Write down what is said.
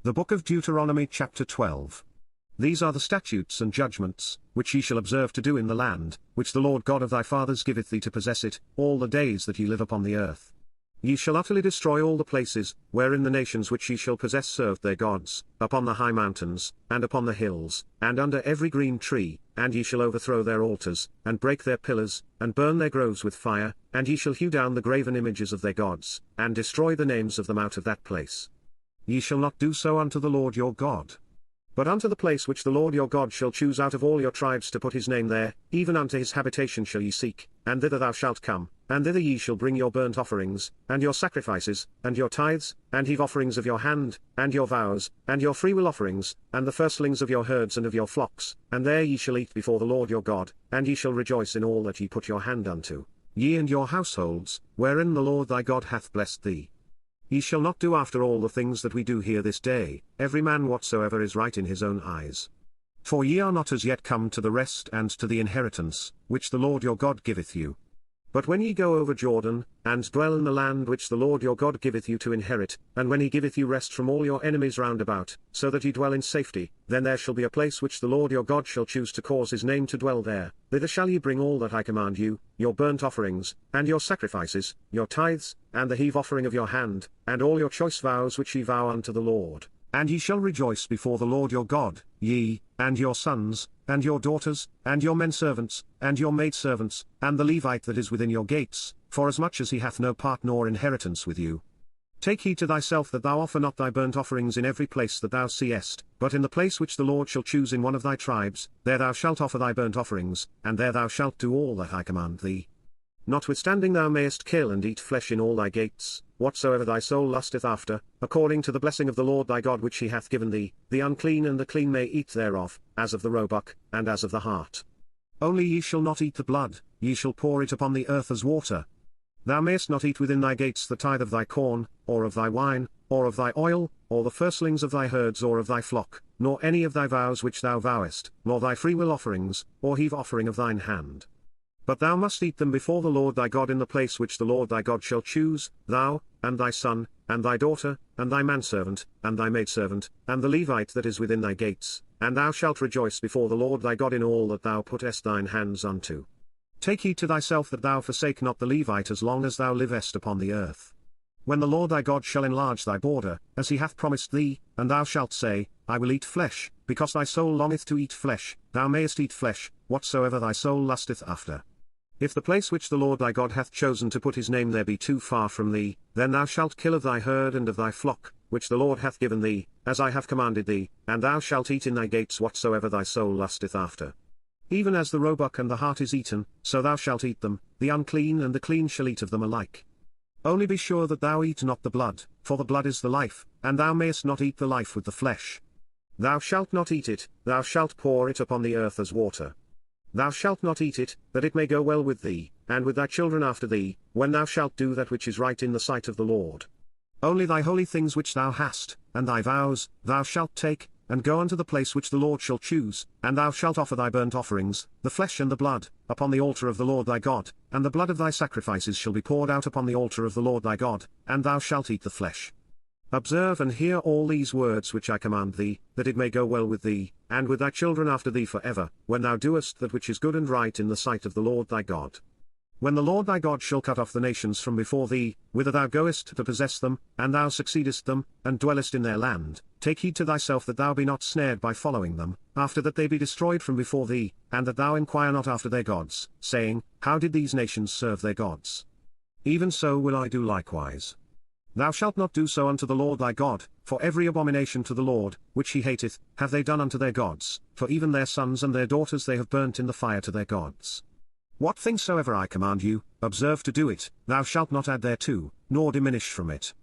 The book of Deuteronomy chapter 12. These are the statutes and judgments, which ye shall observe to do in the land, which the Lord God of thy fathers giveth thee to possess it, all the days that ye live upon the earth. Ye shall utterly destroy all the places, wherein the nations which ye shall possess served their gods, upon the high mountains, and upon the hills, and under every green tree, and ye shall overthrow their altars, and break their pillars, and burn their groves with fire, and ye shall hew down the graven images of their gods, and destroy the names of them out of that place. Ye shall not do so unto the Lord your God. But unto the place which the Lord your God shall choose out of all your tribes to put his name there, even unto his habitation shall ye seek, and thither thou shalt come, and thither ye shall bring your burnt offerings, and your sacrifices, and your tithes, and heave offerings of your hand, and your vows, and your freewill offerings, and the firstlings of your herds and of your flocks, and there ye shall eat before the Lord your God, and ye shall rejoice in all that ye put your hand unto, ye and your households, wherein the Lord thy God hath blessed thee. Ye shall not do after all the things that we do here this day, every man whatsoever is right in his own eyes. For ye are not as yet come to the rest and to the inheritance, which the Lord your God giveth you. But when ye go over Jordan, and dwell in the land which the Lord your God giveth you to inherit, and when he giveth you rest from all your enemies round about, so that ye dwell in safety, then there shall be a place which the Lord your God shall choose to cause his name to dwell there. Thither shall ye bring all that I command you, your burnt offerings, and your sacrifices, your tithes, and the heave offering of your hand, and all your choice vows which ye vow unto the Lord. And ye shall rejoice before the Lord your God, ye, and your sons, and your daughters, and your men servants, and your maidservants, and the Levite that is within your gates, forasmuch as he hath no part nor inheritance with you. Take heed to thyself that thou offer not thy burnt offerings in every place that thou seest, but in the place which the Lord shall choose in one of thy tribes, there thou shalt offer thy burnt offerings, and there thou shalt do all that I command thee. Notwithstanding thou mayest kill and eat flesh in all thy gates, whatsoever thy soul lusteth after, according to the blessing of the Lord thy God which he hath given thee, the unclean and the clean may eat thereof, as of the roebuck, and as of the hart. Only ye shall not eat the blood, ye shall pour it upon the earth as water. Thou mayest not eat within thy gates the tithe of thy corn, or of thy wine, or of thy oil, or the firstlings of thy herds or of thy flock, nor any of thy vows which thou vowest, nor thy freewill offerings, or heave offering of thine hand. But thou must eat them before the Lord thy God in the place which the Lord thy God shall choose, thou, and thy son, and thy daughter, and thy manservant, and thy maidservant, and the Levite that is within thy gates, and thou shalt rejoice before the Lord thy God in all that thou puttest thine hands unto. Take heed to thyself that thou forsake not the Levite as long as thou livest upon the earth. When the Lord thy God shall enlarge thy border, as he hath promised thee, and thou shalt say, I will eat flesh, because thy soul longeth to eat flesh, thou mayest eat flesh, whatsoever thy soul lusteth after. If the place which the Lord thy God hath chosen to put his name there be too far from thee, then thou shalt kill of thy herd and of thy flock, which the Lord hath given thee, as I have commanded thee, and thou shalt eat in thy gates whatsoever thy soul lusteth after. Even as the roebuck and the hart is eaten, so thou shalt eat them, the unclean and the clean shall eat of them alike. Only be sure that thou eat not the blood, for the blood is the life, and thou mayest not eat the life with the flesh. Thou shalt not eat it, thou shalt pour it upon the earth as water. Thou shalt not eat it, that it may go well with thee, and with thy children after thee, when thou shalt do that which is right in the sight of the Lord. Only thy holy things which thou hast, and thy vows, thou shalt take, and go unto the place which the Lord shall choose, and thou shalt offer thy burnt offerings, the flesh and the blood, upon the altar of the Lord thy God, and the blood of thy sacrifices shall be poured out upon the altar of the Lord thy God, and thou shalt eat the flesh. Observe and hear all these words which I command thee, that it may go well with thee, and with thy children after thee for ever, when thou doest that which is good and right in the sight of the Lord thy God. When the Lord thy God shall cut off the nations from before thee, whither thou goest to possess them, and thou succeedest them, and dwellest in their land, take heed to thyself that thou be not snared by following them, after that they be destroyed from before thee, and that thou inquire not after their gods, saying, How did these nations serve their gods? Even so will I do likewise. Thou shalt not do so unto the Lord thy God, for every abomination to the Lord, which he hateth, have they done unto their gods, for even their sons and their daughters they have burnt in the fire to their gods. What thing soever I command you, observe to do it, thou shalt not add thereto, nor diminish from it.